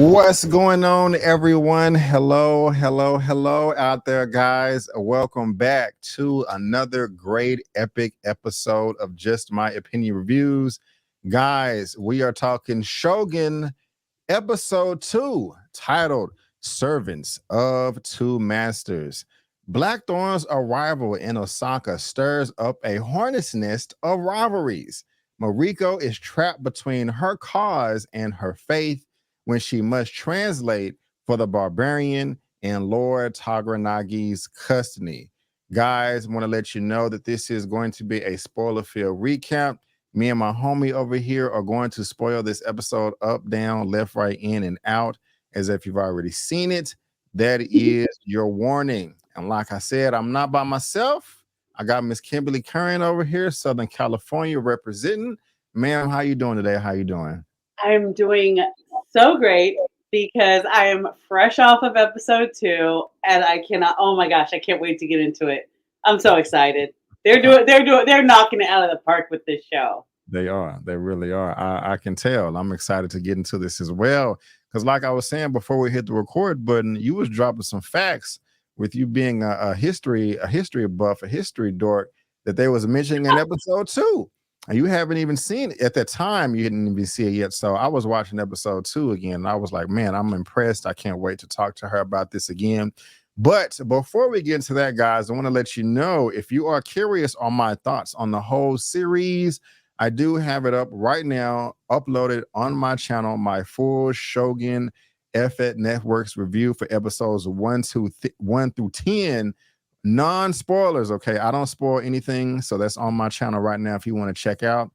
What's going on, everyone? Hello, hello, hello out there, guys. Welcome back to another great, epic episode of Just My Opinion Reviews. Guys, we are talking Shogun episode 2, titled Servants of Two Masters. Blackthorne's arrival in Osaka stirs up a hornet's nest of rivalries. Mariko is trapped between her cause and her faith when she must translate for the barbarian in Lord Tagranagi's custody. Guys, want to let you know that this is going to be a spoiler-filled recap. Me and my homie over here are going to spoil this episode up, down, left, right, in, and out, as if you've already seen it. That is your warning. And like I said, I'm not by myself. I got Miss Kimberly Curran over here, Southern California representing. Ma'am, how you doing today? How you doing? I'm doing so great because I am fresh off of episode 2 and I cannot, oh my gosh, I can't wait to get into it. I'm so excited. They're knocking it out of the park with this show. They are. They really are. I can tell. I'm excited to get into this as well. Because like I was saying before we hit the record button, you was dropping some facts with you being a history buff, a history dork that they was mentioning in episode 2. And you haven't even seen it. At that time, you didn't even see it yet. So I was watching episode 2 again. And I was like, man, I'm impressed. I can't wait to talk to her about this again. But before we get into that, guys, I want to let you know, if you are curious on my thoughts on the whole series, I do have it up right now, uploaded on my channel, my full Shogun F8 Networks review for episodes 1 through 10, non-spoilers. Okay, I don't spoil anything, so that's on my channel right now if you want to check out.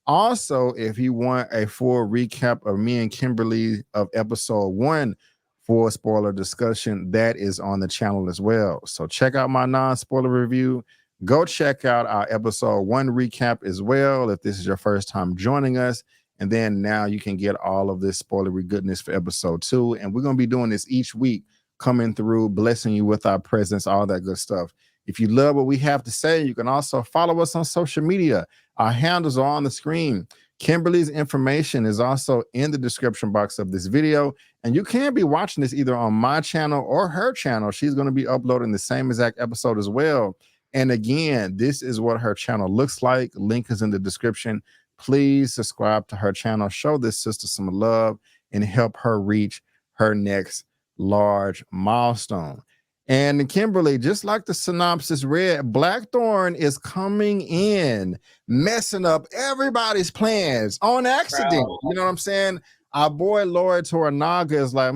Also, if you want a full recap of me and Kimberly of episode 1, full spoiler discussion, that is on the channel as well. So check out my non-spoiler review. Go check out our episode 1 recap as well if this is your first time joining us. And then now you can get all of this spoilery goodness for episode 2. And we're going to be doing this each week, coming through, blessing you with our presence, all that good stuff. If you love what we have to say, you can also follow us on social media. Our handles are on the screen. Kimberly's information is also in the description box of this video. And you can be watching this either on my channel or her channel. She's going to be uploading the same exact episode as well. And again, this is what her channel looks like. Link is in the description. Please subscribe to her channel. Show this sister some love and help her reach her next large milestone. And Kimberly, just like the synopsis read, Blackthorne is coming in, messing up everybody's plans on accident. Bro. You know what I'm saying? Our boy Lord Toranaga is like,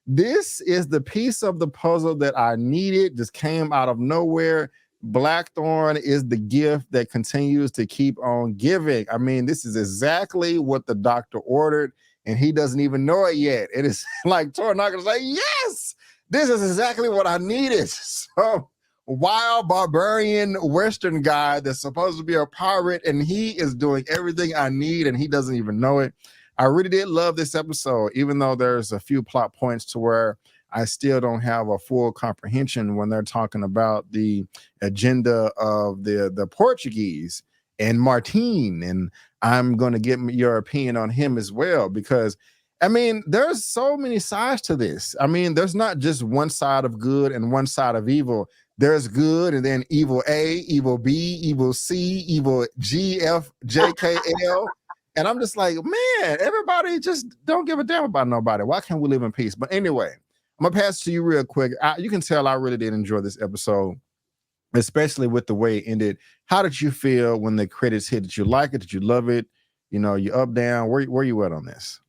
this is the piece of the puzzle that I needed, just came out of nowhere. Blackthorne is the gift that continues to keep on giving. I mean, this is exactly what the doctor ordered, and he doesn't even know it yet. It is like Toranaga's like, yes, this is exactly what I needed. So wild barbarian Western guy that's supposed to be a pirate, and he is doing everything I need, and he doesn't even know it. I really did love this episode, even though there's a few plot points to where I still don't have a full comprehension when they're talking about the agenda of the Portuguese and Martin. And I'm going to get your opinion on him as well, because I mean, there's so many sides to this. I mean, there's not just one side of good and one side of evil. There's good and then evil A, evil B, evil C, evil G, F, J, K, L. And I'm just like, man, everybody just don't give a damn about nobody. Why can't we live in peace? But anyway, I'm going to pass it to you real quick. You can tell I really did enjoy this episode, especially with the way it ended. How did you feel when the credits hit? Did you like it? Did you love it? You know, you up, down? Where you at on this?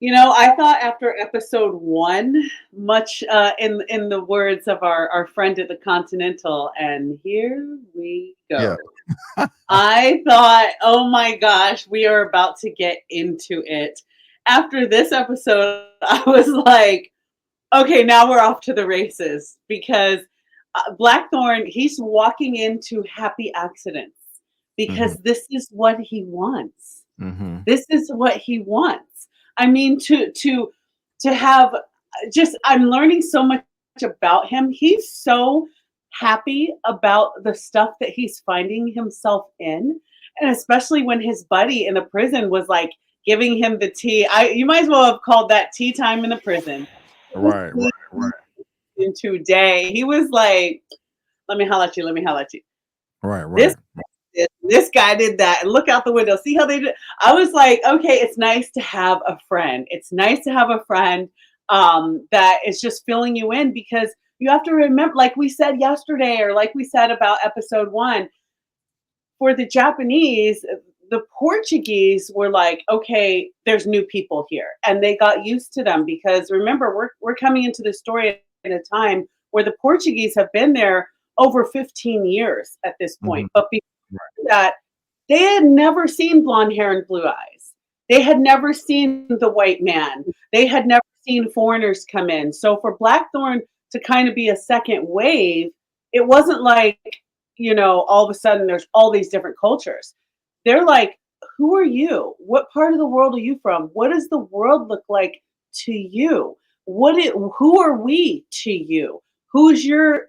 I thought after episode 1, much in the words of our friend at the Continental, and here we Yeah. go. I thought, oh my gosh, we are about to get into it. After this episode, I was like, okay, now we're off to the races because Blackthorne, he's walking into happy accidents because this is what he wants. Mm-hmm. This is what he wants. I mean, to have just, I'm learning so much about him. He's so happy about the stuff that he's finding himself in. And especially when his buddy in the prison was like, giving him the tea. You might as well have called that tea time in the prison. Right, right, right, In today, he was like, "Let me holler at you. Let me holler at you." right, This right. this guy did that, and look out the window. See how they did. I was like, okay, it's nice to have a friend. It's nice to have a friend that is just filling you in, because you have to remember, like we said yesterday, or like we said about episode 1, for the Japanese, the Portuguese were like, okay, there's new people here, and they got used to them, because remember, we're coming into the story at a time where the Portuguese have been there over 15 years at this Mhm. point. But before Right. that, they had never seen blonde hair and blue eyes. They had never seen the white man. They had never seen foreigners come in. So for Blackthorne to kind of be a second wave, it wasn't like, all of a sudden there's all these different cultures. They're like, who are you? What part of the world are you from? What does the world look like to you? Who are we to you? Who's your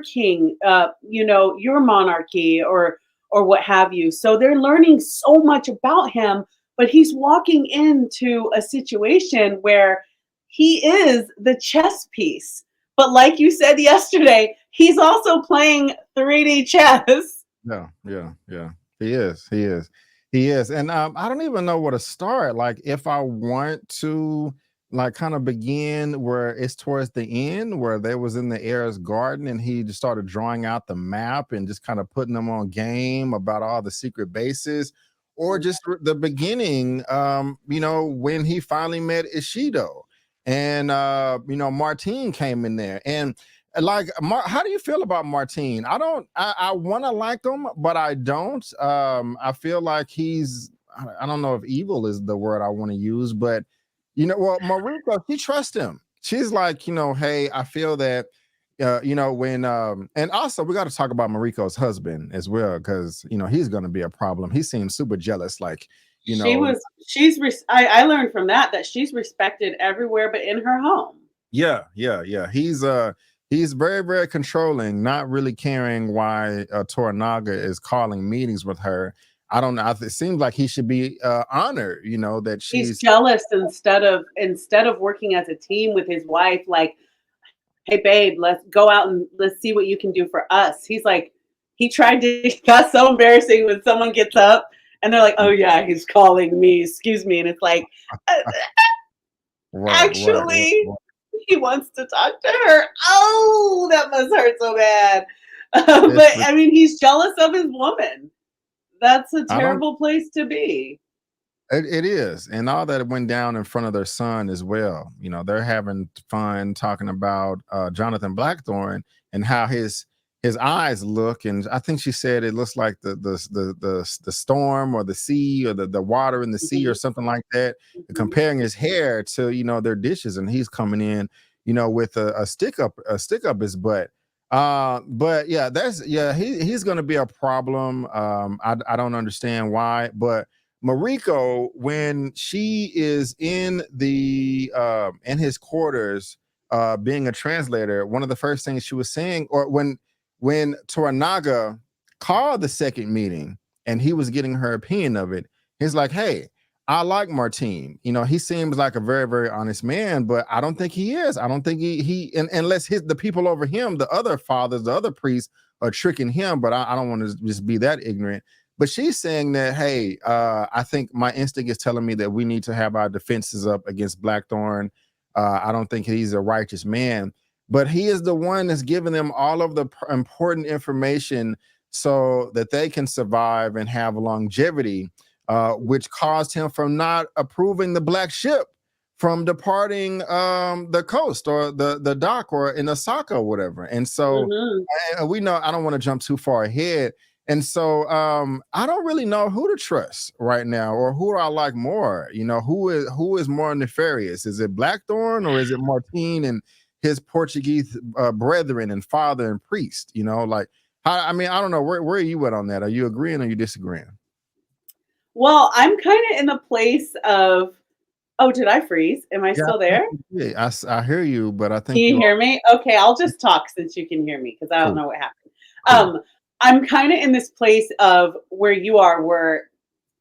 king? Your monarchy, or what have you. So they're learning so much about him, but he's walking into a situation where he is the chess piece. But like you said yesterday, he's also playing 3D chess. Yeah, yeah, yeah. He is. He is. He is. And I don't even know where to start. Like, if I want to, like, kind of begin where it's towards the end, where they was in the heir's garden, and he just started drawing out the map and just kind of putting them on game about all the secret bases, or just the beginning, when he finally met Ishido, and Martine came in there. And like, how do you feel about Martine? I want to like him, but I don't. I feel like I don't know if evil is the word I want to use, but well, Mariko, she trusts him. She's like, hey, I feel that, when, and also we got to talk about Mariko's husband as well, because he's going to be a problem. He seems super jealous, like, you She know, was I learned from that she's respected everywhere but in her home. yeah, yeah, yeah. He's very, very controlling, not really caring why Toranaga is calling meetings with her. I don't know. It seems like he should be honored, that He's she's. jealous, instead of working as a team with his wife, like, hey babe, let's go out and let's see what you can do for us. He's like, he tried to that's so embarrassing when someone gets up and they're like, oh yeah, he's calling me, excuse me, and it's like, uh, Right, right, right, actually, right. he wants to talk to her. Oh, that must hurt so bad. It's, But I mean, he's jealous of his woman. That's a I don't. terrible place to be. It is, and all that went down in front of their son as well. They're having fun talking about Jonathan Blackthorne and how his eyes look, and I think she said it looks like the storm or the sea or the water in the sea or Mhm, something like that. mhm. Comparing his hair to their dishes, and he's coming in, with a stick up his butt. But yeah, he's going to be a problem. I don't understand why, but Mariko, when she is in his quarters, being a translator, one of the first things she was saying, or when Toranaga called the second meeting and he was getting her opinion of it, he's like, "Hey, I like Martine. He seems like a very, very honest man, but I don't think he is. I don't think unless the people over him, the other fathers, the other priests, are tricking him. But I don't want to just be that ignorant." But she's saying that, hey, I think my instinct is telling me that we need to have our defenses up against Blackthorne. I don't think he's a righteous man, but he is the one that's giving them all of the important information so that they can survive and have longevity, which caused him from not approving the black ship from departing the coast or the dock or in Osaka or whatever. And so Mhm. we know, I don't want to jump too far ahead. And so I don't really know who to trust right now, or who do I like more. Who is more nefarious? Is it Blackthorne or is it Martine and his Portuguese brethren and father and priest? Like, I mean, I don't know. Where are you at on that? Are you agreeing or are you disagreeing? Well, I'm kind of in the place of, oh, did I freeze? Am I Yeah, still there? yeah, I hear you, but I Can think you you hear are. me? Okay, I'll just talk since you can hear me, because I don't Cool, know what happened. cool. I'm kind of in this place of where you are, where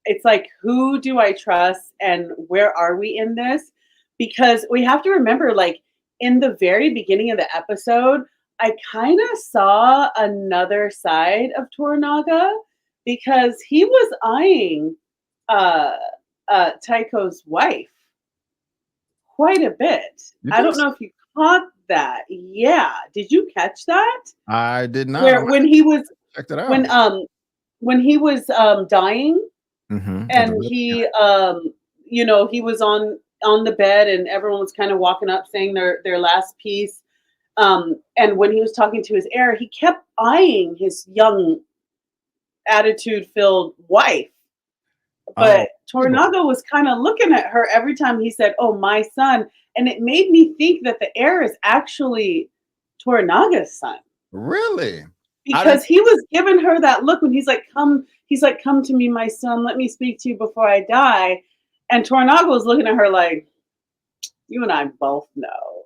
it's like, who do I trust and where are we in this? Because we have to remember, like, in the very beginning of the episode, I kind of saw another side of Toranaga because he was eyeing uh, Taiko's wife quite a bit. You I think don't so? know if you caught that. Yeah. Did you catch that? I did not. Where I'm gonna check that when out. um when he was dying At the and very he beginning. he was on the bed and everyone was kind of walking up saying their last piece. And when he was talking to his heir, he kept eyeing his young attitude filled wife. Oh, But Igor. Tornago was kind of looking at her every time he said, "Oh, my son." And it made me think that the heir is actually Tornaga's son Really? I didn't. because he was giving her that look when he's like, "Come to me, my son. Let me speak to you before I die." And Tornago was looking at her like, "You and I both know."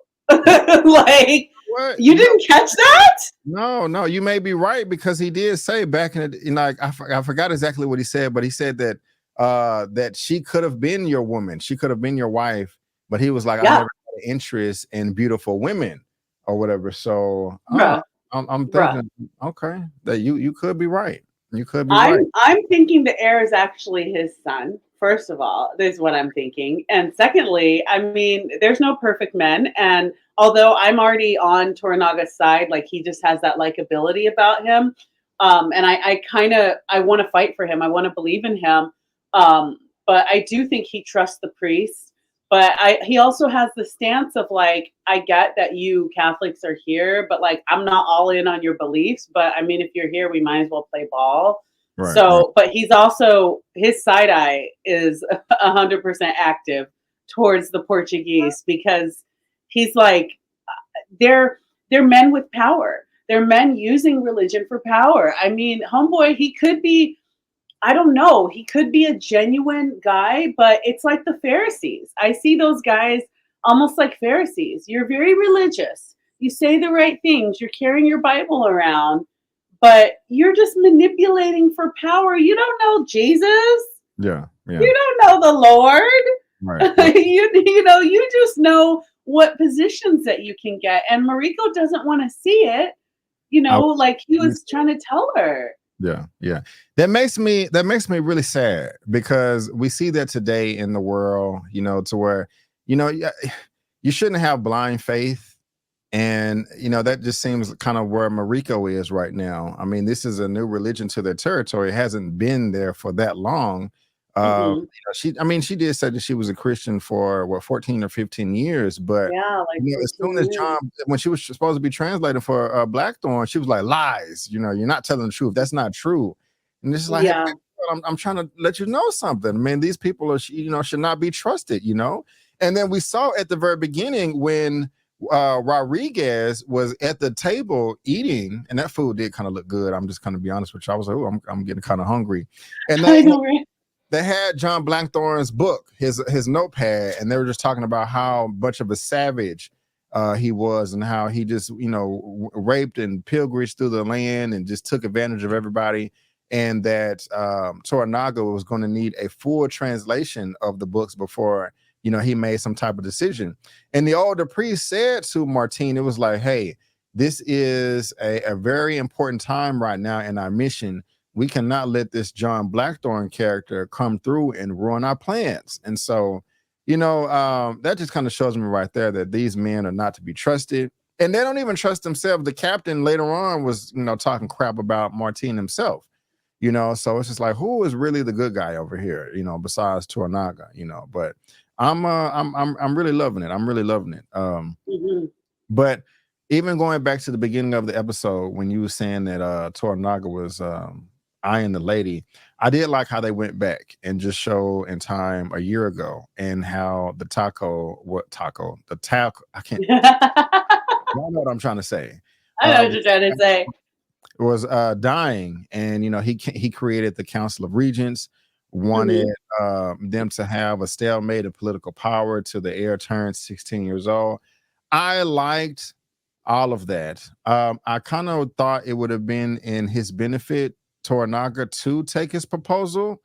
Like, What? you didn't catch that? No, no, you may be right because he did say back in the, like I forgot exactly what he said, but he said that that she could have been your woman, she could have been your wife, but he was like, I Yeah, never had an interest in beautiful women or whatever. So bruh, I'm bruh. thinking, okay, that you could be right. You could be right. I'm thinking the heir is actually his son. First of all, is what I'm thinking. And secondly, I mean, there's no perfect men. And although I'm already on Toranaga's side, like he just has that likability about him. And I kind of I want to fight for him. I want to believe in him. But I do think he trusts the priest. But he also has the stance of like, I get that you Catholics are here, but like I'm not all in on your beliefs. But I mean, if you're here, we might as well play ball. Right, right. So, but he's also his side eye is 100% active towards the Portuguese because he's like they're men with power. They're men using religion for power. I mean, homeboy, he could be I don't know. He could be a genuine guy, but it's like the Pharisees. I see those guys almost like Pharisees. You're very religious. You say the right things. You're carrying your Bible around, but you're just manipulating for power. You don't know Jesus. Yeah, yeah. You don't know the Right, Lord. right. You just know what positions that you can get. And Mariko doesn't want to see it, I like he was trying to tell her. Yeah, yeah. That makes me really sad because we see that today in the world, to where, you shouldn't have blind faith. And that just seems kind of where Mariko is right now. I mean, this is a new religion to their territory. It hasn't been there for that long. Hmm. She did say that she was a Christian for what 14 or 15 years, but Yeah, like as 14 soon as years. John, when she was supposed to be translated for Blackthorne, she was like, lies. You're not telling the truth. That's not true. And it's just like, hey, Yeah. I'm trying to let you know something. I mean, these people are, should not be trusted. And then we saw at the very beginning when Rodriguez was at the table eating, and that food did kind of look good. I'm just going to be honest with you. I was like, oh, I'm getting kind of hungry. And I know, right? they had John Blackthorne's book, his notepad, and they were just talking about how much of a savage he was, and how he just raped and pillaged through the land and just took advantage of everybody, and that Toranaga was going to need a full translation of the books before he made some type of decision. And the older priest said to Martine, it was like, hey, this is a very important time right now in our mission. We cannot let this John Blackthorne character come through and ruin our plans. And so, that just kind of shows me right there that these men are not to be trusted. And they don't even trust themselves. The captain later on was, talking crap about Martin himself, so it's just like, who is really the good guy over here, besides Toranaga, but I'm really loving it. I'm really loving it. Hmm. But even going back to the beginning of the episode when you were saying that Toranaga was eyeing the lady, I did like how they went back and just show in time a year ago and how the taco, I can't, y'all know what I'm trying to say. I know what you're trying to say. Was dying, and he created the Council of Regents, wanted Hmm. them to have a stalemate of political power till the heir turned 16 years old. I liked all of that. I kind of thought it would have been in his benefit, Toranaga, to take his proposal,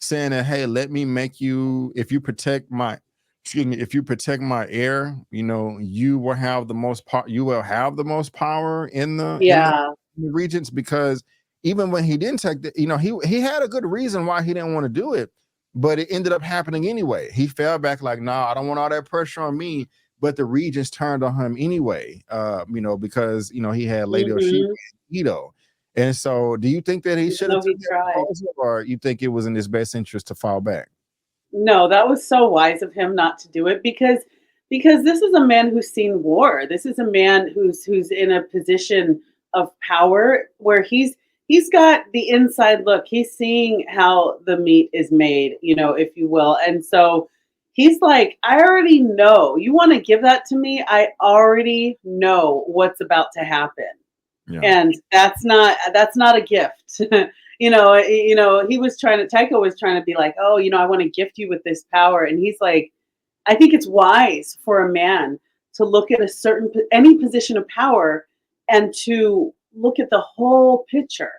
saying that, hey, let me make you, if you protect my, excuse me, if you protect my heir, you know, you will have the most you will have the most power in Yeah. the Regents, because even when he didn't take the, you know, he had a good reason why he didn't want to do it, but it ended up happening anyway. He fell back like, nah, I don't want all that pressure on me. But the Regents turned on him anyway, you know, because you know he had Lady Oshiba Hmm. and Ito. And so do you think that he Even should have though took he that tried. proposal, or you think it was in his best interest to fall back? No, that was so wise of him not to do it because this is a man who's seen war. This is a man who's in a position of power where he's got the inside look. He's seeing how the meat is made, you know, if you will. And so he's like, I already know. You want to give that to me? I already know what's about to happen. Yeah. And that's not a gift. He was trying to Tycho was trying to be like, oh, I want to gift you with this power, and he's like, I think it's wise for a man to look at any position of power and to look at the whole picture.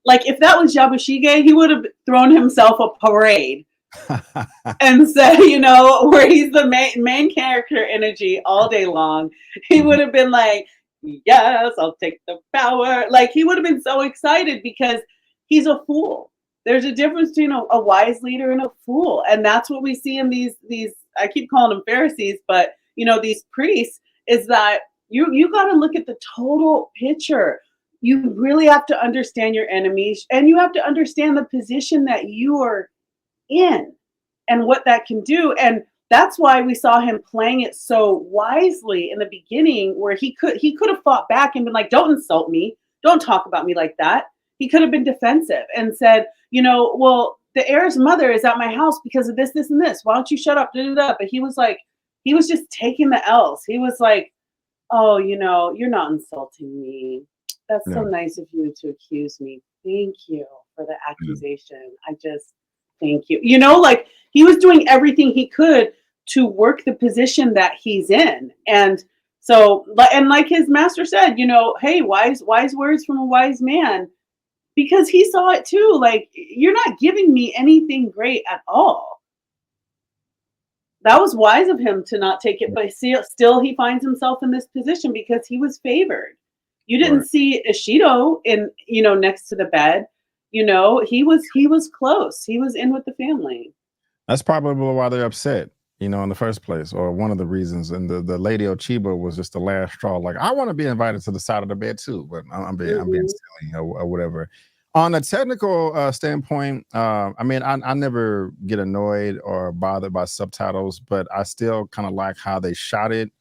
Like if that was Yabushige, he would have thrown himself a parade and said, where he's the main character energy all day long. He Mhm. would have been like, yes, I'll take the power. Like he would have been so excited because he's a fool. There's a difference between a wise leader and a fool. And that's what we see in these I keep calling them Pharisees, but these priests, is that you got to look at the total picture. You really have to understand your enemies, and you have to understand the position that you are in and what that can do. And that's why we saw him playing it so wisely in the beginning, where he could have fought back and been like, don't insult me, don't talk about me like that. He could have been defensive and said, well, the heir's mother is at my house because of this, this, and this. Why don't you shut up? Da, da, da. But he was just taking the L's. He was like, oh, you're not insulting me. That's so Yeah. nice of you to accuse me. Thank you for the Yeah. accusation. I just thank you. Like he was doing everything he could to work the position that he's in. And so, and like his master said, hey, wise words from a wise man, because he saw it too. Like, you're not giving me anything great at all. That was wise of him to not take it, but still he finds himself in this position because he was favored. You didn't Right. see Ishido in, next to the bed. He was close. He was in with the family. That's probably why they're upset, you know, in the first place, or one of the reasons. And the Lady Ochiba was just the last straw. Like, I want to be invited to the side of the bed too, but I'm being Mhm. silly, or whatever. On a technical standpoint, I mean, I never get annoyed or bothered by subtitles, but I still kind of like how they shot it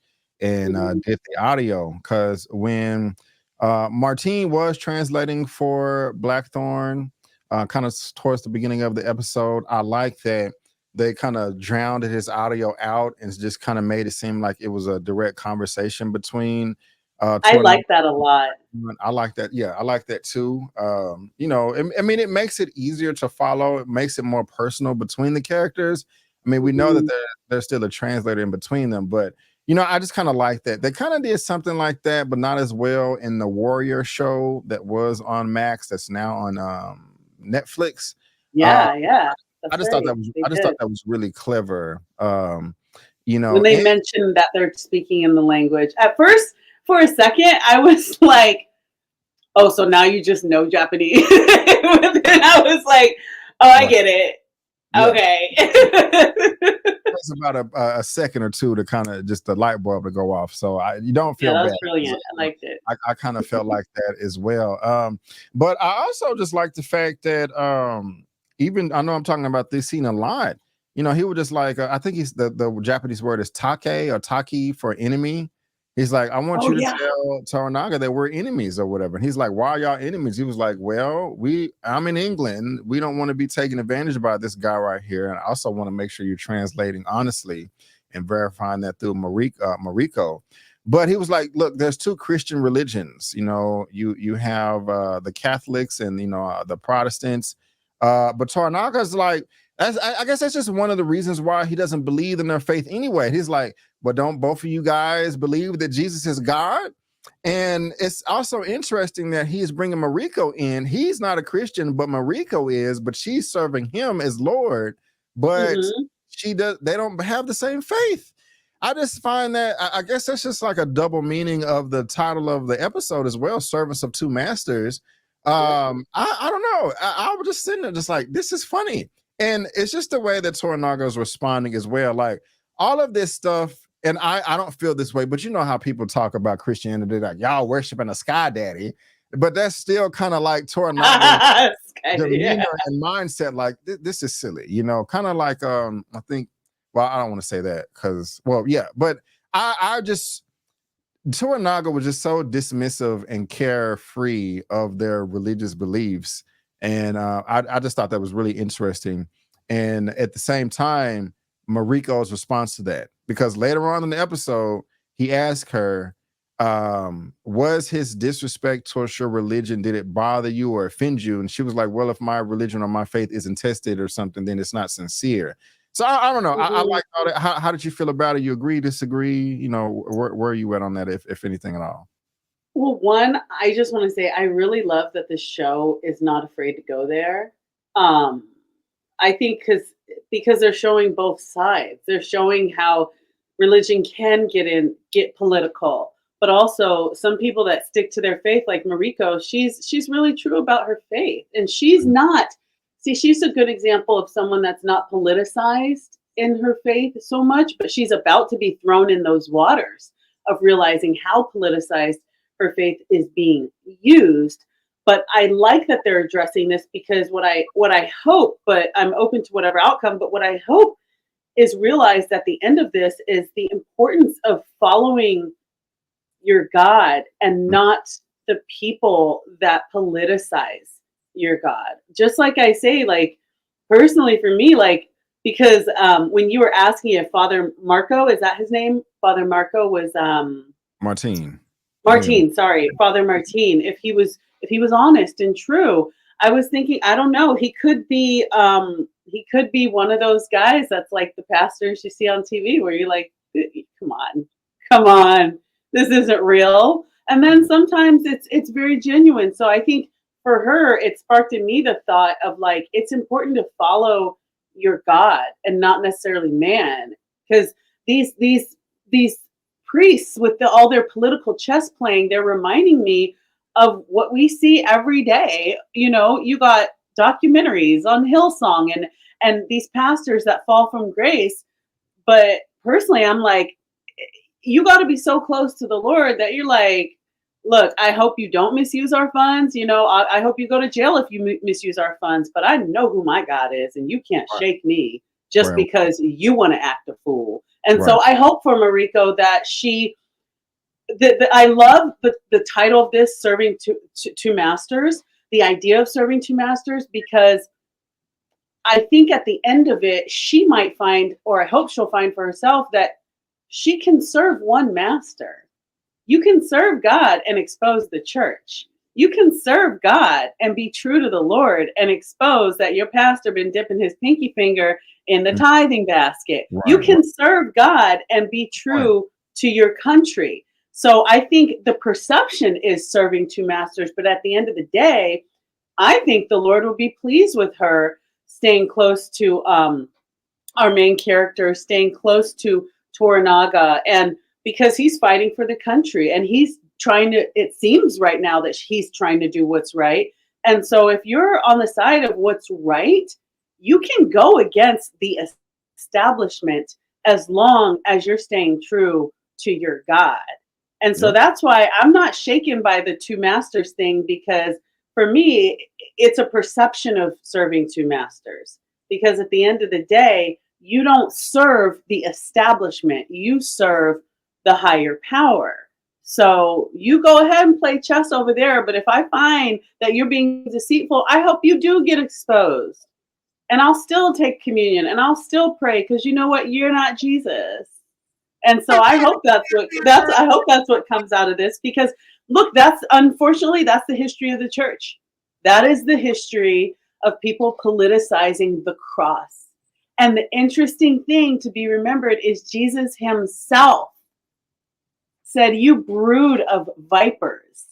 and Mhm. did the audio. Because when Martine was translating for Blackthorne, kind of towards the beginning of the episode, I like that they kind of drowned his audio out and just kind of made it seem like it was a direct conversation between I Toranaga. like that a lot. I like that. Yeah, I like that too. I mean, it makes it easier to follow. It makes it more personal between the characters. I mean, we know that Mhm. there's still a translator in between them, but I just kind of like that. They kind of did something like that, but not as well in the Warrior show that was on Max, that's now on Netflix. Uh, Yeah, yeah. I That's just thought right. that was They I just thought did. that was really clever. When they And mentioned that they're speaking in the language. At first, for a second, I was like, oh, so now you just know Japanese. But then I was like, oh, I right, get it. yeah, Okay. it's about a second or two to kind of just the light bulb to go off. So you don't Yeah, feel that bad. was 'Cause, brilliant. I liked it. I kind of felt like that as well. But I also just like the fact that even I know I'm talking about this scene a lot. He was just like I think he's the Japanese word is take or taki for enemy. He's like, I want Oh, you to yeah. tell Toranaga that we're enemies or whatever. And he's like, why are y'all enemies? He was like, well, I'm in England. We don't want to be taken advantage by this guy right here. And I also want to make sure you're translating honestly and verifying that through Mariko. But he was like, look, there's two Christian religions. You have the Catholics and the Protestants. But Toranaga's like, I guess that's just one of the reasons why he doesn't believe in their faith anyway. He's like, but don't both of you guys believe that Jesus is God? And it's also interesting that he's bringing Mariko in. He's not a Christian, but Mariko is, but she's serving him as Lord, but Mhm. they don't have the same faith. I just find that I guess that's just like a double meaning of the title of the episode as well, Servants of Two Masters. Yeah. I don't know. I was just sitting there just like, this is funny. And it's just the way that Toranaga is responding as well. Like all of this stuff, and I don't feel this way, but you know how people talk about Christianity, like y'all worshiping a sky daddy, but that's still kind of like Toranaga Yeah. demeanor and mindset. Like this is silly, you know, kind of like I think. Well, I don't want to say that because, well, yeah, but I just Toranaga was just so dismissive and carefree of their religious beliefs, and I just thought that was really interesting. And at the same time, Mariko's response to that, because later on in the episode, he asked her, was his disrespect towards your religion, did it bother you or offend you? And she was like, well, if my religion or my faith isn't tested or something, then it's not sincere. So I don't know. I Mhm. like all that. How did you feel about it? You agree, disagree? You know, where are you at on that, if anything at all? Well, one, I just want to say I really love that the show is not afraid to go there. Um, I think because they're showing both sides. They're showing how religion can get political, but also some people that stick to their faith, like Mariko, she's really true about her faith, and she's not. See, she's a good example of someone that's not politicized in her faith so much, but she's about to be thrown in those waters of realizing how politicized her faith is being used. But I like that they're addressing this because what I hope, but I'm open to whatever outcome, but what I hope is realized at the end of this is the importance of following your God and not the people that politicize your God. Just like I say, like personally for me, like because when you were asking if Father Marco, is that his name? Father Marco was Martine. I think Martin, sorry, Father Martin, if he was honest and true, I was thinking, I don't know, he could be one of those guys that's like the pastors you see on TV where you're like, come on, come on, this isn't real. And then sometimes it's very genuine. So I think for her, it sparked in me the thought of like it's important to follow your God and not necessarily man. Because these priests with all their political chess playing, they're reminding me of what we see every day. You know, you got documentaries on Hillsong and these pastors that fall from grace. But personally, I'm like, you got to be so close to the Lord that you're like, look, I hope you don't misuse our funds. You know, I hope you go to jail if you misuse our funds. But I know who my God is, and you can't shake me just right, because you want to act a fool. And right, so I hope for Mariko that I love the title of this, serving two masters, the idea of serving two masters, because I think at the end of it, she might find, or I hope she'll find for herself, that she can serve one master. You can serve God and expose the church. You can serve God and be true to the Lord and expose that your pastor been dipping his pinky finger in the mm, tithing basket. You right, right, can serve God and be right. true to your country. So I think the perception is serving two masters, but at the end of the day, I think the Lord will be pleased with her staying close to our main character, staying close to Toranaga, and because he's fighting for the country and he's trying to, it seems right now that he's trying to do what's right. And so if you're on the side of what's right, you can go against the establishment as long as you're staying true to your God. And so Yep. that's why I'm not shaken by the two masters thing, because for me, it's a perception of serving two masters. Because at the end of the day, you don't serve the establishment, you serve the higher power. So you go ahead and play chess over there. But if I find that you're being deceitful, I hope you do get exposed. And I'll still take communion and I'll still pray because you know what? You're not Jesus. And so I hope that's what comes out of this, because look, that's unfortunately that's the history of the church. That is the history of people politicizing the cross. And the interesting thing to be remembered is Jesus himself said, "You brood of vipers."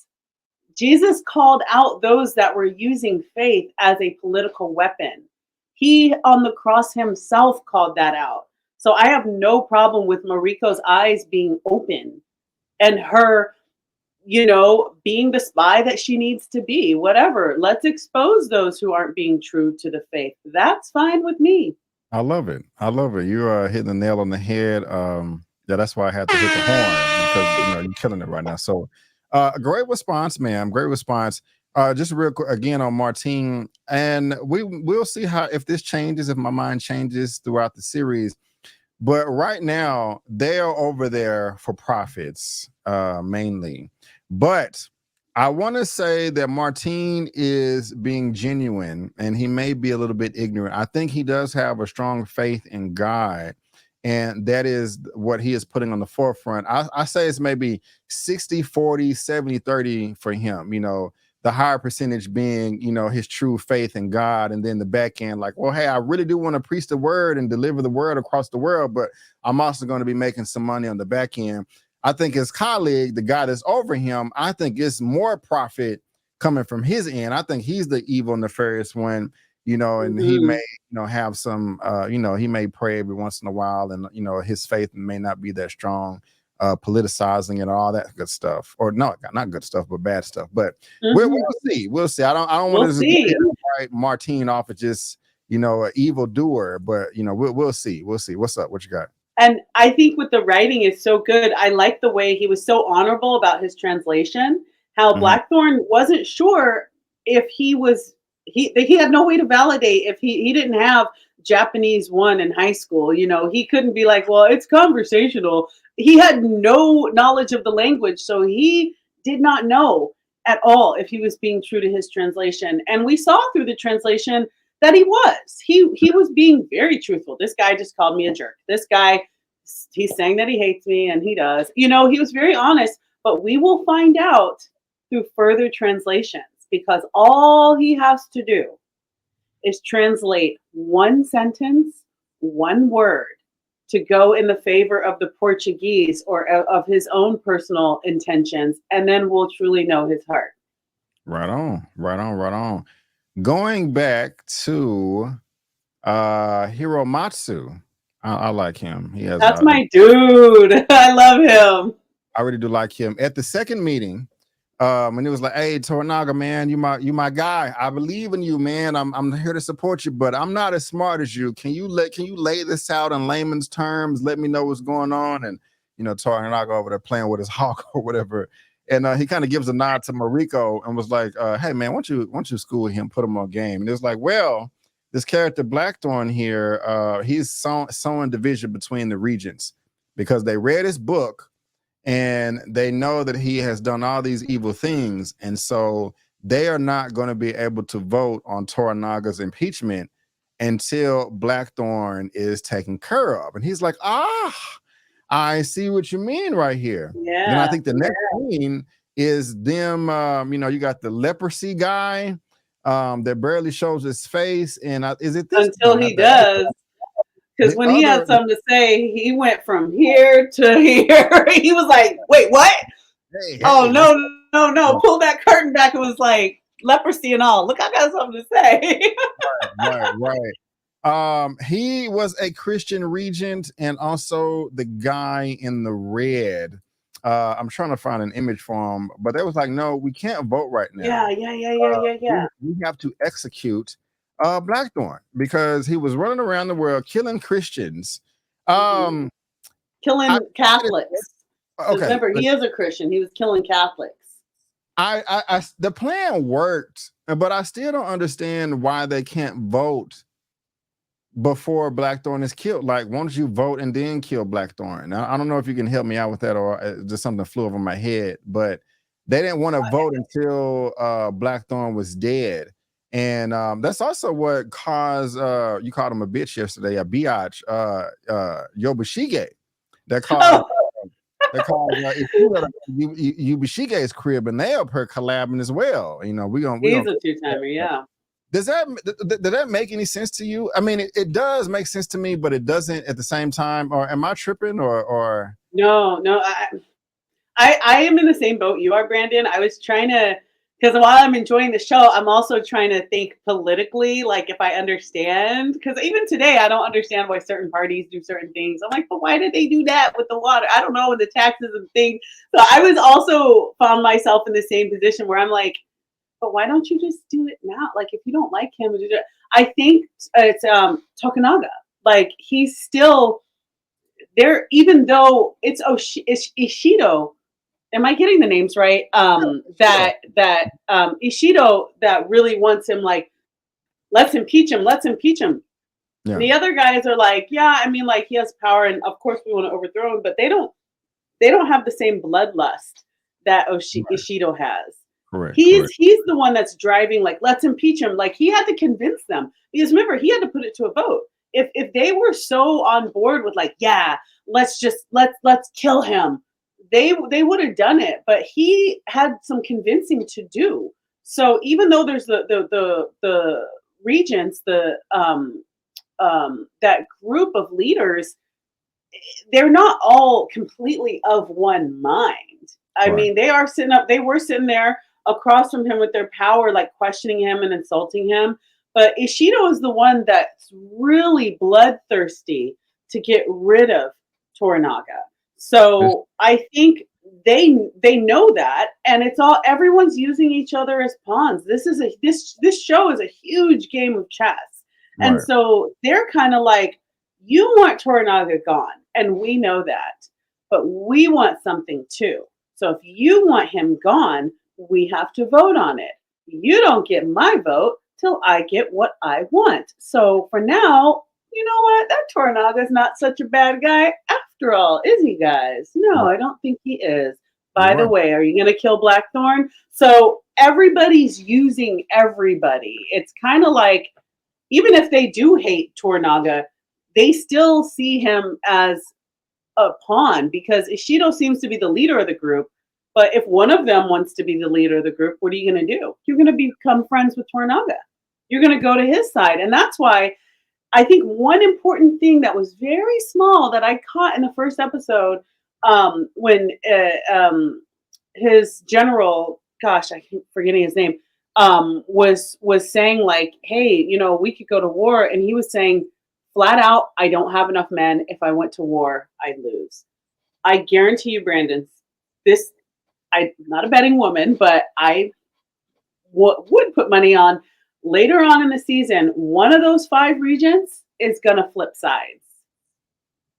Jesus called out those that were using faith as a political weapon. He on the cross himself called that out. So I have no problem with Mariko's eyes being open and her, being the spy that she needs to be. Whatever. Let's expose those who aren't being true to the faith. That's fine with me. I love it. I love it. You are hitting the nail on the head. Yeah, that's why I had to hit the horn because you're killing it right now. So, great response, ma'am. Great response. Just real quick again on Martine, and we'll see how if this changes, if my mind changes throughout the series. But right now, they are over there for profits, mainly. But I want to say that Martine is being genuine and he may be a little bit ignorant. I think he does have a strong faith in God. And that is what he is putting on the forefront. I say it's maybe 60, 40, 70, 30 for him, the higher percentage being, his true faith in God. And then the back end, like, well, hey, I really do want to preach the word and deliver the word across the world, but I'm also going to be making some money on the back end. I think his colleague, the guy that's over him, I think it's more profit coming from his end. I think he's the evil, nefarious one, and he may, have some, he may pray every once in a while and, his faith may not be that strong. Politicizing and all that good stuff, or no, not good stuff, but bad stuff. But we'll see. We'll see. I don't want to write Martine off as just an evil doer, but we'll see. We'll see. What's up? What you got? And I think with the writing is so good. I like the way he was so honorable about his translation. How Blackthorne wasn't sure if he had no way to validate if he didn't have Japanese 1 in high school. He couldn't be like, well, it's conversational. He had no knowledge of the language, so he did not know at all if he was being true to his translation. And we saw through the translation that he was. He was being very truthful. This guy just called me a jerk. This guy, he's saying that he hates me, and he does. He was very honest, but we will find out through further translations because all he has to do is translate one sentence, one word, to go in the favor of the Portuguese or of his own personal intentions, and then we'll truly know his heart. Right on. Going back to Hiromatsu, I like him. That's my dude. I love him. I really do like him. At the second meeting, and it was like, hey, Toranaga, man, you my guy. I believe in you, man. I'm here to support you, but I'm not as smart as you. Can you lay this out in layman's terms? Let me know what's going on. And Toranaga over there playing with his hawk or whatever. And he kind of gives a nod to Mariko and was like, hey man, why don't you school him, put him on game? And it was like, well, this character Blackthorne here, he's sowing division between the regents because they read his book. And they know that he has done all these evil things. And so they are not going to be able to vote on Toranaga's impeachment until Blackthorne is taken care of. And he's like, I see what you mean right here. Yeah. And I think the next scene is them, you got the leprosy guy that barely shows his face. And is it this? Until he does. Because when he had something to say, he went from here to here. He was like, wait, what? Hey, no. Pull that curtain back. It was like leprosy and all. Look, I got something to say. Right. He was a Christian regent and also the guy in the red. I'm trying to find an image for him, but they was like, no, we can't vote right now. Yeah. We have to execute Blackthorne because he was running around the world killing Christians, killing Catholics. Okay, remember, he is a Christian. He was killing Catholics. The plan worked, but I still don't understand why they can't vote before Blackthorne is killed. Like, why don't you vote and then kill Blackthorne? Now, I don't know if you can help me out with that or just something flew over my head, but they didn't want to vote until Blackthorne was dead. And that's also what caused, you called him a bitch yesterday, a biatch, Yabushige. That caused, Yabushige's crib and they up her collabing as well. He's a two-timer, yeah. Did that make any sense to you? I mean, it does make sense to me, but it doesn't at the same time. Or am I tripping? Or no? I am in the same boat you are, Brandon. I was trying to, because while I'm enjoying the show, I'm also trying to think politically, like if I understand. Because even today, I don't understand why certain parties do certain things. I'm like, but why did they do that with the water? I don't know, with the taxes and things. So I was also found myself in the same position where I'm like, but why don't you just do it now? Like if you don't like him, I think it's Tokunaga. Like he's still there, even though it's Ishido. Am I getting the names right? Ishido that really wants him, like, let's impeach him, let's impeach him. Yeah. The other guys are like, yeah, I mean, like he has power, and of course we want to overthrow him, but they don't have the same bloodlust that Ishido has. Correct. He's the one that's driving, like, let's impeach him. Like he had to convince them, because remember, he had to put it to a vote. If they were so on board with, like, yeah, let's kill him, they would have done it. But he had some convincing to do. So even though there's the regents, that group of leaders, they're not all completely of one mind. I Right. mean, they were sitting there across from him with their power, like questioning him and insulting him. But Ishido is the one that's really bloodthirsty to get rid of Toranaga. This, So I think they know that, and it's all, everyone's using each other as pawns. This show is a huge game of chess. And right. so they're kind of like, you want Toranaga gone, and we know that, but we want something too. So if you want him gone, we have to vote on it. You don't get my vote till I get what I want. So for now, you know what? That Toranaga is not such a bad guy after all, is he, guys? No, Right. I don't think he is. You're By the right. way, are you going to kill Blackthorne? So everybody's using everybody. It's kind of like, even if they do hate Toranaga, they still see him as a pawn, because Ishido seems to be the leader of the group. But if one of them wants to be the leader of the group, what are you going to do? You're going to become friends with Toranaga. You're going to go to his side. And that's why I think one important thing that was very small that I caught in the first episode, when his general, gosh, I keep forgetting his name, was saying, like, hey, we could go to war, and he was saying flat out, I don't have enough men. If I went to war, I'd lose. I guarantee you, Brandon, this, I'm not a betting woman, but I would put money on, later on in the season, one of those 5 regents is going to flip sides.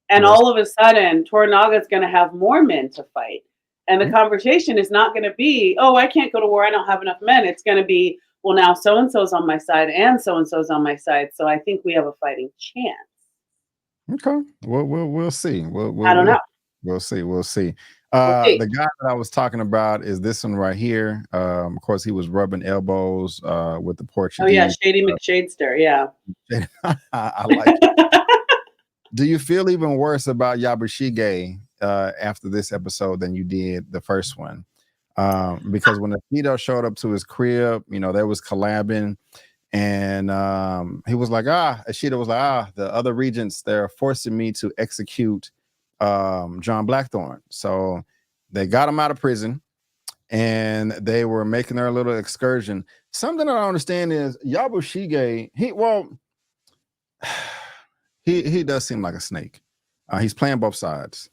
And Well, all of a sudden, Toranaga is going to have more men to fight. And the conversation is not going to be, oh, I can't go to war, I don't have enough men. It's going to be, well, now so and so's on my side, and so's on my side. So I think we have a fighting chance. okay. We'll see. I don't know. We'll see. We'll see. We'll see. The guy that I was talking about is this one right here. Of course, he was rubbing elbows with the Oh, yeah, Portuguese. Shady McShadester. Yeah. I like it. Do you feel even worse about Yabushige after this episode than you did the first one? Because when Akito showed up to his crib, they was collabing, and he was like, Ashita was like, the other regents, they're forcing me to execute John Blackthorne. So they got him out of prison, and they were making their little excursion. Something I don't understand is Yabushige, he does seem like a snake. He's playing both sides.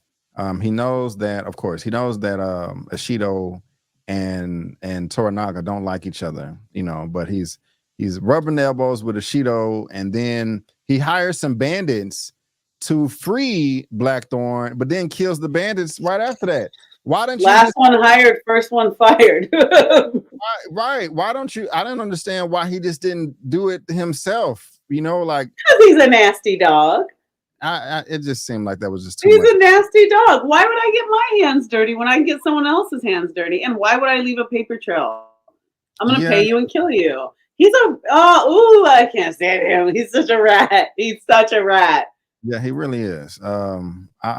He knows that, of course, Ashido and Toranaga don't like each other, but he's rubbing elbows with Ashido, and then he hires some bandits to free Blackthorne, but then kills the bandits right after that. Why don't you Last one hired, first one fired. right? Why don't you? I don't understand why he just didn't do it himself. Like, Because he's a nasty dog. it just seemed like that was just too He's much. a nasty dog. Why would I get my hands dirty when I can get someone else's hands dirty? And why would I leave a paper trail? I'm going to Yeah, pay you and kill you. I can't stand him. He's such a rat. He's such a rat. yeah, he really is. I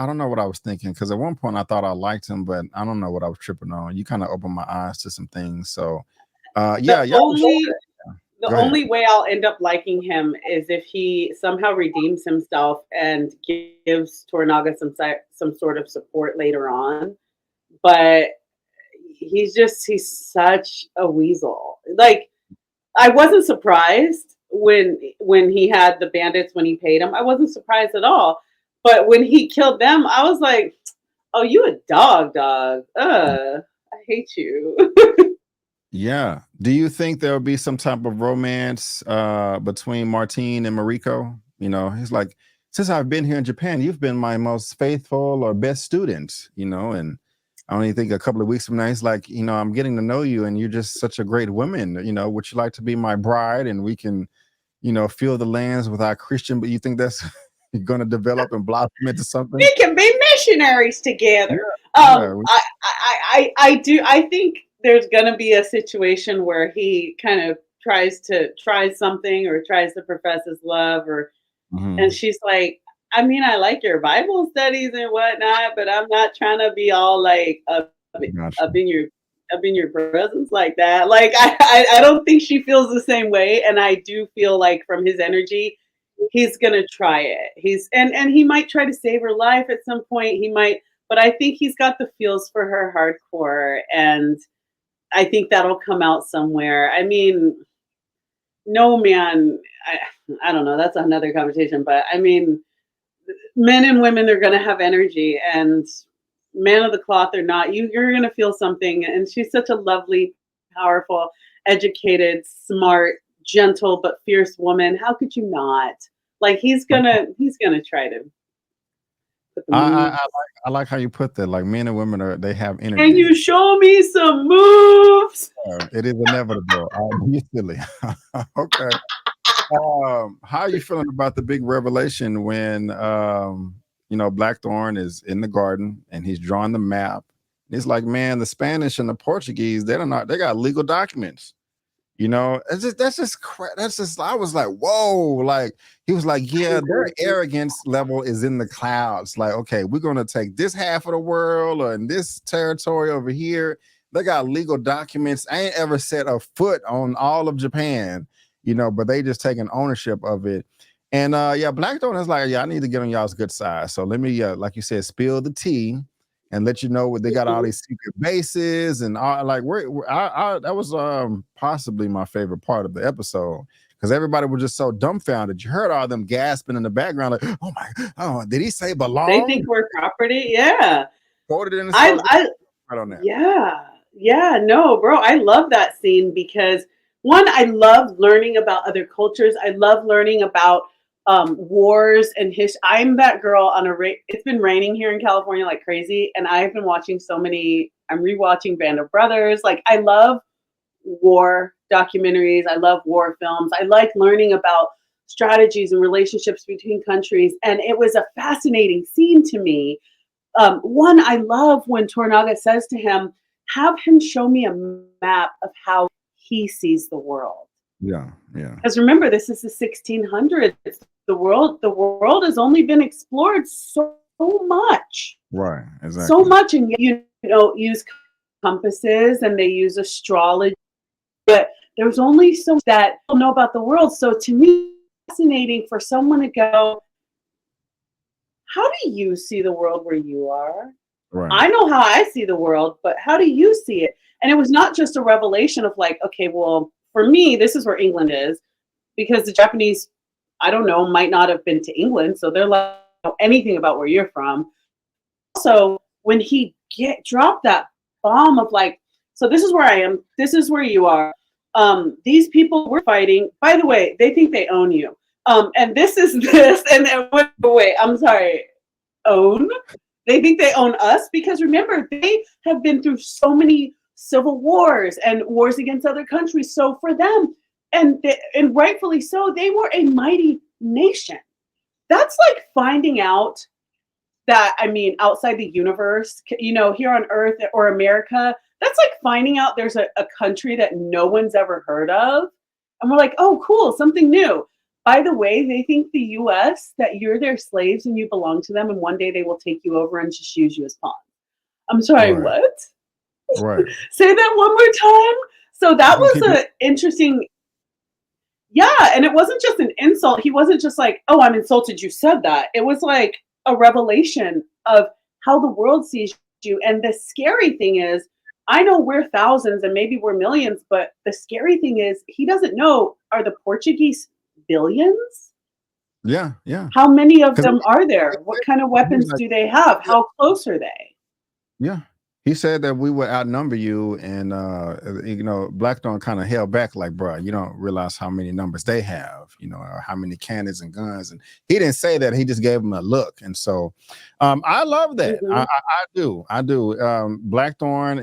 don't know what I was thinking, because at one point I thought I liked him, but I don't know what I was tripping on. You kind of opened my eyes to some things. So, yeah, The only Go ahead. only way I'll end up liking him is if he somehow redeems himself and gives Toranaga some sort of support later on. but he's such a weasel. Like, I wasn't surprised when he had the bandits when he paid him. I wasn't surprised at all. But when he killed them, I was like, "Oh, you a dog. I hate you." Yeah. Do you think there'll be some type of romance between Martine and Mariko? You know, he's like, since I've been here in Japan, you've been my most faithful or best student, you know, and I only think a couple of weeks from now, he's like, you know, I'm getting to know you and you're just such a great woman. You know, would you like to be my bride and we can, you know, fill the lands with our Christian, but you think that's going to develop and blossom into something? We can be missionaries Yeah. together. Yeah. I do. I think there's gonna be a situation where he kind of try something or tries to profess his love, or and Mhm. she's like, I mean, I like your Bible studies and whatnot, but I'm not trying to be all like Gotcha. up in your up in your presence like that. Like, I don't think she feels the same way, and I do feel like from his energy, he's gonna try it. And he might try to save her life at some point. He might, but I think he's got the feels for her hardcore, and I think that'll come out somewhere. I mean, no man. I don't know. That's another conversation, but I mean, men and women are going to have energy, and man of the cloth or not, you're going to feel something. And she's such a lovely, powerful, educated, smart, gentle but fierce woman. How could you not? Like, he's gonna try to put the I moves. like how you put that. Like men and women they have Can energy. you show me some moves? It is inevitable. You silly. Okay. How are you feeling about the big revelation when you know Blackthorne is in the garden and he's drawing the map? He's like, man, the Spanish and the Portuguese, they got legal documents. You know, that's just I was like, whoa, like he was like, yeah, their arrogance level is in the clouds. Like, okay, we're gonna take this half of the world or in this territory over here. They got legal documents. I ain't ever set a foot on all of Japan, you know, but they just taking ownership of it. And yeah, Blackthorn is like, yeah, I need to get on y'all's good side. So let me like you said, spill the tea and let you know what they got all these secret bases and all like that was possibly my favorite part of the episode because everybody was just so dumbfounded. You heard all them gasping in the background, like, oh my, oh, did he say They belong? think we're property. Yeah. Quoted in the I show I right on that. Yeah. Yeah, no, bro. I love that scene because one, I love learning about other cultures. I love learning about wars and history. I'm that girl on it's been raining here in California like crazy, and I've been watching so many. I'm rewatching Band of Brothers. Like, I love war documentaries. I love war films. I like learning about strategies and relationships between countries, and it was a fascinating scene to me. One, I love when Toranaga says to him, have him show me a map of how he sees the world. Yeah, yeah, Because remember, this is the 1600s. The world has only been explored so much, right, so exactly. much, and use compasses and they use astrology, but there's only so much that people know about the world. So to me, it's fascinating for someone to go, how do you see the world where you are? Right, I know how I see the world, but how do you see it? And it was not just a revelation of like, okay, well, for me, this is where England is, because the Japanese, I don't know, might not have been to England, so they're like, know anything about where you're from. Also, when he dropped that bomb of like, so this is where I am, this is where you are. These people we're fighting, by the way, they think they own you. And this is this, and then wait, I'm sorry, own? They think they own us because remember, they have been through so many civil wars and wars against other countries. So for them, and rightfully so, they were a mighty nation. That's like finding out that, I mean, outside the universe, here on Earth or America, that's like finding out there's a country that no one's ever heard of. And we're like, oh, cool, something new. By the way, they think the US, that you're their slaves and you belong to them, and one day they will take you over and just use you as pawns. I'm sorry, right, what? right. Say that one more time. So that You can was keep it. an interesting, yeah, and it wasn't just an insult. He wasn't just like, oh, I'm insulted you said that. It was like a revelation of how the world sees you. And the scary thing is, I know we're thousands and maybe we're millions, but the scary thing is he doesn't know, are the Portuguese billions? Yeah, yeah. How many of Because them are there? What kind of he was weapons like, do they have? How close are they? yeah. He said that we would outnumber you, and Blackthorne kind of held back, like, bro, you don't realize how many numbers they have, or how many cannons and guns. And he didn't say that. He just gave him a look. And so, I love that. Mhm. I do. I do. Blackthorne.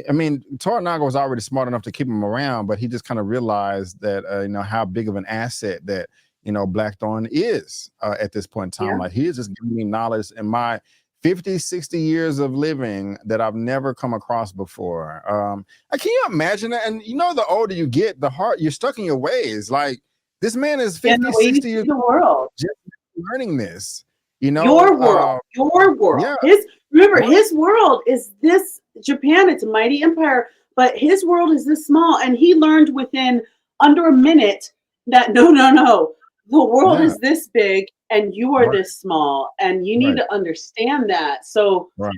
I mean, Toranaga was already smart enough to keep him around, but he just kind of realized that how big of an asset that Blackthorne is at this point in time. Yeah. Like, he is just giving me knowledge in my 50, 60 years of living that I've never come across before. Can you imagine that? And the older you get, the heart you're stuck in your ways. Like, this man is And 50, the way you 60 see years the world. just learning this. Your world. Your Yeah, world. Remember, his world is this Japan, it's a mighty empire, but his world is this small. And he learned within under a minute that no. The world yeah, is this big and you are right, this small. And you need right, to understand that. So right.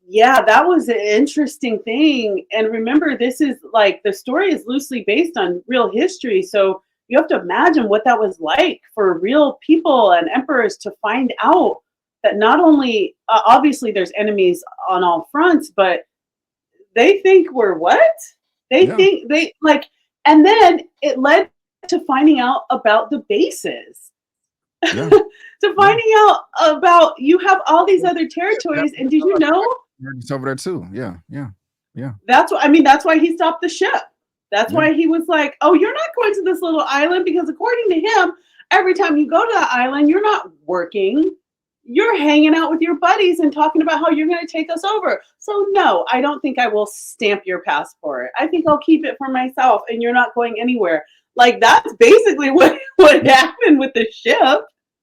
yeah, that was an interesting thing. And remember, this is like the story is loosely based on real history. So you have to imagine what that was like for real people and emperors to find out that not only, obviously, there's enemies on all fronts, but they think we're what? They Yeah, think they like, and then it led to finding out about the bases. yeah, To yeah. finding out about you have all these other territories, and did you know It's over there too. Yeah, yeah, yeah, that's what I mean? That's why he stopped the ship. That's yeah. why he was like, "Oh, you're not going to this little island because, according to him, every time you go to that island, you're not working. You're hanging out with your buddies and talking about how you're going to take us over. So, no, I don't think I will stamp your passport. I think I'll keep it for myself, and you're not going anywhere." Like, that's basically what happened with the ship.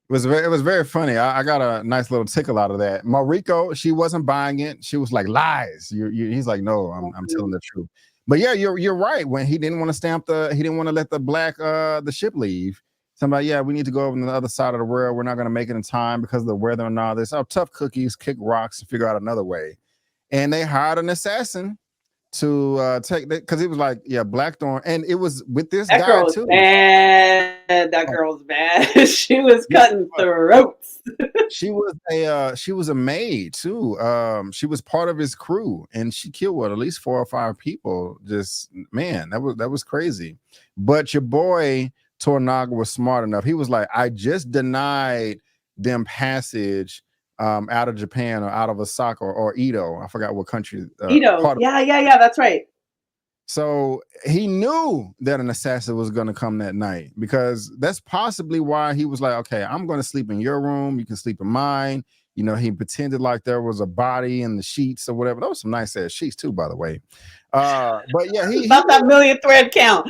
It was very funny. I got a nice little tickle out of that. Mariko, she wasn't buying it. She was like, lies. He's like, no, I'm telling the truth. But yeah, you're right. When he didn't want to he didn't want to let the ship leave. Somebody, yeah, we need to go over to the other side of the world. We're not going to make it in time because of the weather and all this. Oh, tough cookies, kick rocks, and figure out another way. And they hired an assassin to take that, because it was like, yeah, Blackthorne, and it was with this That guy girl was too. bad. That girl was bad. She was cutting throats. She was a maid too. She was part of his crew, and she killed at least 4 or 5 people. Just, man, that was crazy. But your boy Toranaga was smart enough. He was like, I just denied them passage out of Japan or out of Osaka or Edo. I forgot what country Ito. part of. Yeah, that's right. So he knew that an assassin was going to come that night, because that's possibly why he was like, okay, I'm going to sleep in your room. You can sleep in mine. He pretended like there was a body in the sheets or whatever. Those were some nice ass sheets too, by the way. But yeah, he About that million thread count.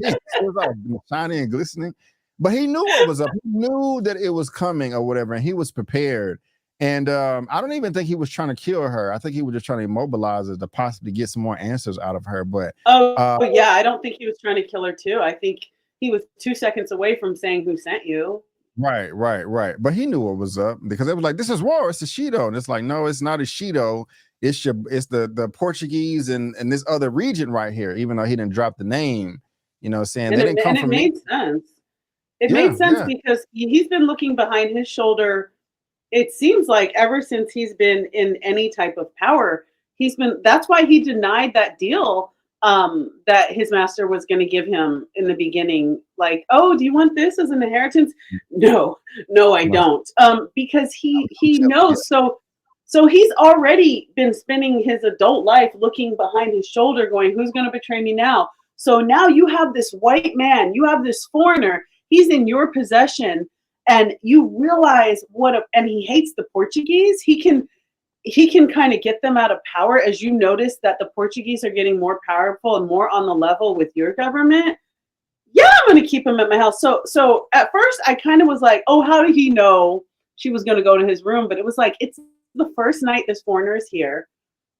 it was all shiny and glistening. But he knew what was up. He knew that it was coming or whatever, and he was prepared. And I don't even think he was trying to kill her. I think he was just trying to immobilize her to possibly get some more answers out of her. But yeah, I don't think he was trying to kill her too. I think he was 2 seconds away from saying, "Who sent you?" right. But he knew what was up, because it was like, this is war. It's a Shido. And it's like, no, it's not a Shido. It's the Portuguese and this other region right here, even though he didn't drop the name, saying they didn't come from me. Made sense. It Yeah, made sense yeah. because he's been looking behind his shoulder. It seems like ever since he's been in any type of power, that's why he denied that deal that his master was going to give him in the beginning. Like, oh, do you want this as an inheritance? No, I don't. Because he knows. So he's already been spending his adult life looking behind his shoulder going, who's going to betray me now? So now you have this white man, you have this foreigner, he's in your possession, and you realize and he hates the Portuguese. He can kind of get them out of power, as you notice that the Portuguese are getting more powerful and more on the level with your government. Yeah, I'm going to keep him at my house. So at first I kind of was like, oh, how did he know she was going to go to his room? But it was like, it's the first night this foreigner is here.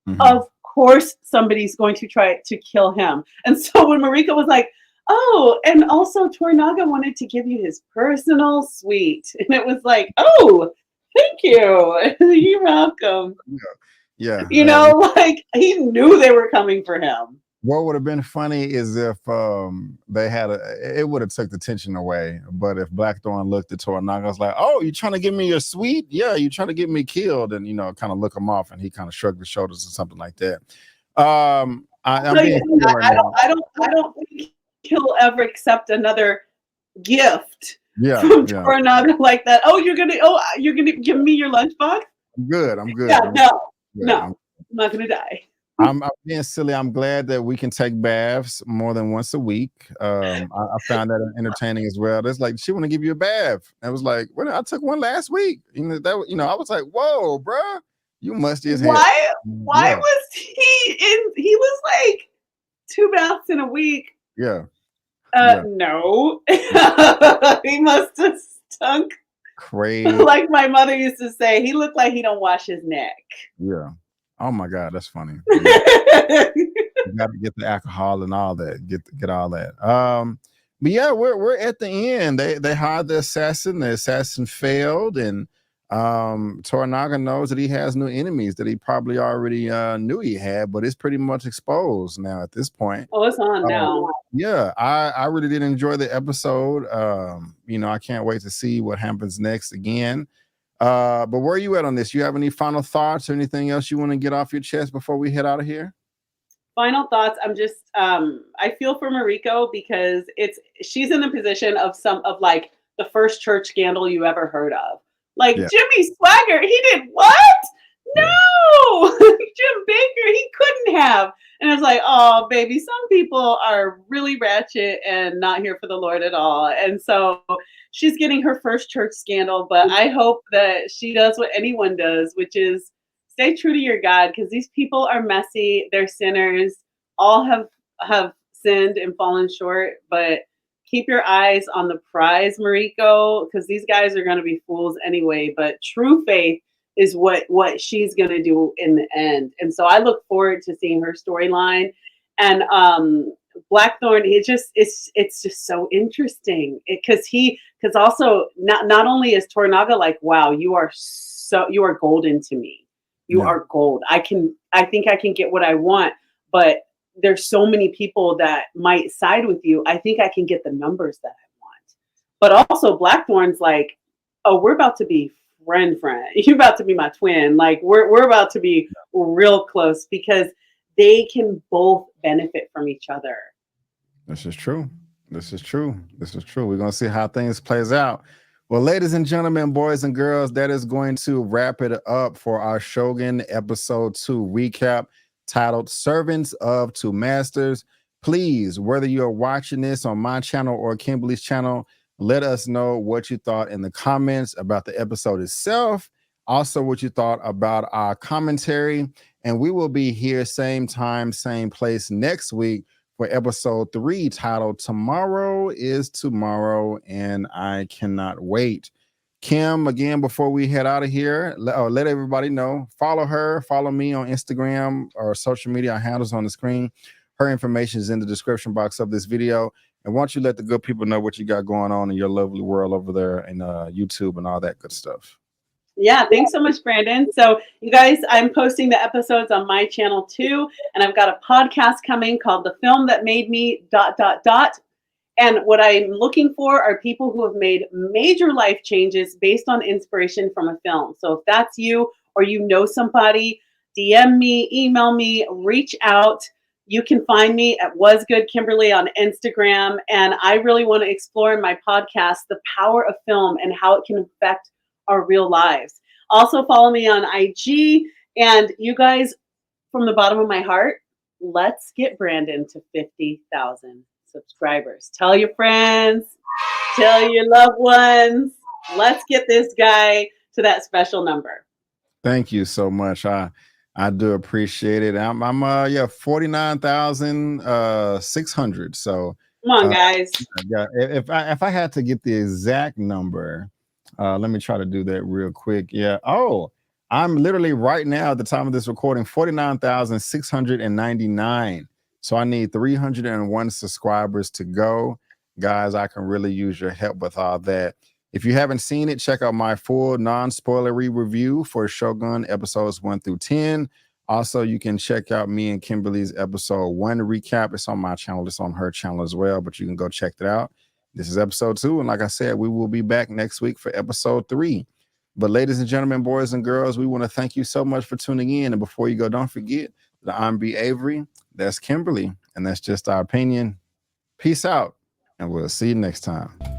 Mm-hmm. Of course somebody's going to try to kill him. And so when Mariko was like, oh, and also Toranaga wanted to give you his personal suite. And it was like, oh, Thank you. You're welcome. Yeah. You know, like he knew they were coming for him. What would have been funny is if they had it would have took the tension away. But if Blackthorne looked at Toranaga, was like, "Oh, you trying to get me your sweet? Yeah, you trying to get me killed?" And kind of look him off, and he kind of shrugged his shoulders or something like that. I'm Like, being serious right now. I don't think he'll ever accept another gift Yeah, from yeah. Toranaga like that. Oh, you're gonna give me your lunchbox? I'm good. I'm good. Yeah, I'm no, good. no, I'm not gonna die. I'm being silly. I'm glad that we can take baths more than once a week. I found that entertaining as well. It's like she want to give you a bath. I was like, well, I took one last week. I was like, whoa, bruh, you must just have. Why Yeah, was he in? He was like 2 baths in a week. yeah, yeah. No, he must have stunk. Crazy. Like my mother used to say, he looked like he don't wash his neck. Yeah. Oh my God, that's funny. You got to get the alcohol and all that. Get all that. But yeah, we're at the end. They hired the assassin. The assassin failed, and Toranaga knows that he has new enemies that he probably already knew he had, but it's pretty much exposed now at this point. Oh, it's on now. Yeah, I really did enjoy the episode. I can't wait to see what happens next again. But where are you at on this? You have any final thoughts or anything else you want to get off your chest before we head out of here? Final thoughts. I'm just I feel for Mariko because she's in the position of like the first church scandal you ever heard of. Like Yeah. Jimmy Swagger, he did what? No, Jim Baker, he couldn't have. And it's like, oh, baby, some people are really ratchet and not here for the Lord at all. And so she's getting her first church scandal, but I hope that she does what anyone does, which is stay true to your God, because these people are messy. They're sinners. All have sinned and fallen short, but keep your eyes on the prize, Mariko, because these guys are going to be fools anyway. But true faith is what she's going to do in the end. And so I look forward to seeing her storyline. And Blackthorne, it's just so interesting because also not only is Toranaga like, wow, you are golden to me. You are gold. I think I can get what I want, but there's so many people that might side with you. I think I can get the numbers that I want. But also Blackthorne's like, oh, we're about to be friend. You're about to be my twin. Like we're about to be real close because they can both benefit from each other. This is true. We're gonna see how things plays out. Well, ladies and gentlemen, boys and girls, that is going to wrap it up for our Shogun episode 2 recap titled Servants of Two Masters. Please, whether you're watching this on my channel or Kimberly's channel, let us know what you thought in the comments about the episode itself. Also, what you thought about our commentary. And we will be here same time, same place next week for episode 3 titled Tomorrow is Tomorrow, and I cannot wait. Kim, again, before we head out of here, let everybody know, follow her, follow me on Instagram or social media handles on the screen. Her information is in the description box of this video. And why don't you let the good people know what you got going on in your lovely world over there in YouTube and all that good stuff. Yeah, thanks so much, Brandon. So you guys, I'm posting the episodes on my channel too. And I've got a podcast coming called The Film That Made Me ... And what I'm looking for are people who have made major life changes based on inspiration from a film. So if that's you or you know somebody, DM me, email me, reach out. You can find me at Was Good Kimberly on Instagram. And I really want to explore in my podcast the power of film and how it can affect our real lives. Also follow me on IG. And you guys, from the bottom of my heart, let's get Brandon to 50,000 subscribers. Tell your friends, tell your loved ones. Let's get this guy to that special number. Thank you so much. I do appreciate it. I'm 49,600. So come on, guys. Yeah, if I had to get the exact number, let me try to do that real quick. Yeah. Oh, I'm literally right now at the time of this recording 49,699. So I need 301 subscribers to go. Guys, I can really use your help with all that. If you haven't seen it, check out my full non-spoilery review for Shogun episodes 1 through 10. Also, you can check out me and Kimberly's episode 1 recap. It's on my channel. It's on her channel as well, but you can go check that out. This is episode 2. And like I said, we will be back next week for episode 3. But ladies and gentlemen, boys and girls, we want to thank you so much for tuning in. And before you go, don't forget that I'm B. Avery. That's Kimberly. And that's just our opinion. Peace out. And we'll see you next time.